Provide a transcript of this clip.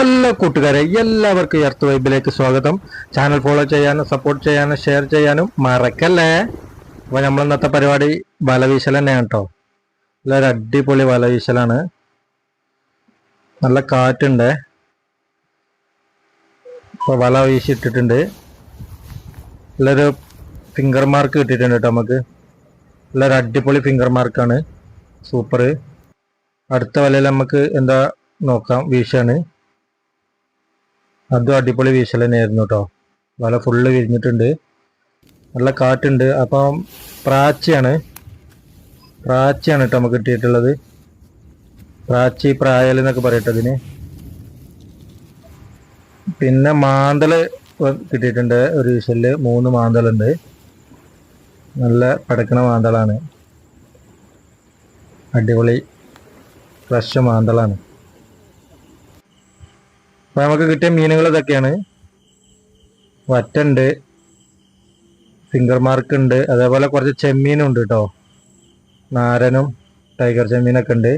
Hello കൂട്ടുകാരെ, എല്ലാവർക്കും earth വൈബിലേക്ക് സ്വാഗതം. ചാനൽ ഫോളോ ചെയ്യാനും സപ്പോർട്ട് ചെയ്യാനും ഷെയർ ചെയ്യാനും മറക്കല്ലേ. അപ്പോൾ നമ്മൾ ഇന്നത്തെ പരിപാടി വലവീശൽ തന്നെയാണ് കേട്ടോ. നല്ലൊരു അടിപൊളി വലവീശലാണ്. നല്ല കാറ്റുണ്ട്. ഇപ്പോൾ വല വീശിയിട്ടിട്ടുണ്ട്. നല്ലൊരു ഫിംഗർ മാർക്ക് കിട്ടിയിട്ടുണ്ട് കേട്ടോ. നമുക്ക് നല്ലൊരു അടിപൊളി ഫിംഗർ മാർക്കാണ്. സൂപ്പർ. അടുത്ത വലയിൽ നമുക്ക് എന്താ നോക്കാം. വീശാണ്. അതും അടിപൊളി വീശൽ തന്നെയായിരുന്നു കേട്ടോ. വല ഫുള്ള് വിരിഞ്ഞിട്ടുണ്ട്. നല്ല കാറ്റുണ്ട്. അപ്പം പ്രാച്ചിയാണ് കേട്ടോ നമുക്ക് കിട്ടിയിട്ടുള്ളത്. പ്രാച്ചി, പ്രായൽ എന്നൊക്കെ പറയട്ടതിന്. പിന്നെ മാന്തൽ കിട്ടിയിട്ടുണ്ട്. ഒരു വീശലില് 3 മാന്തലുണ്ട്. നല്ല പടക്കണ മാന്തളാണ്. അടിപൊളി ഫ്രഷ് മാന്തളാണ്. അപ്പോൾ നമുക്ക് കിട്ടിയ മീനുകൾ ഇതൊക്കെയാണ്. വറ്റുണ്ട്, ഫിംഗർ മാർക്ക് ഉണ്ട്, അതേപോലെ കുറച്ച് ചെമ്മീനും ഉണ്ട് കേട്ടോ. നാരനും ടൈഗർ ചെമ്മീനൊക്കെ ഉണ്ട്.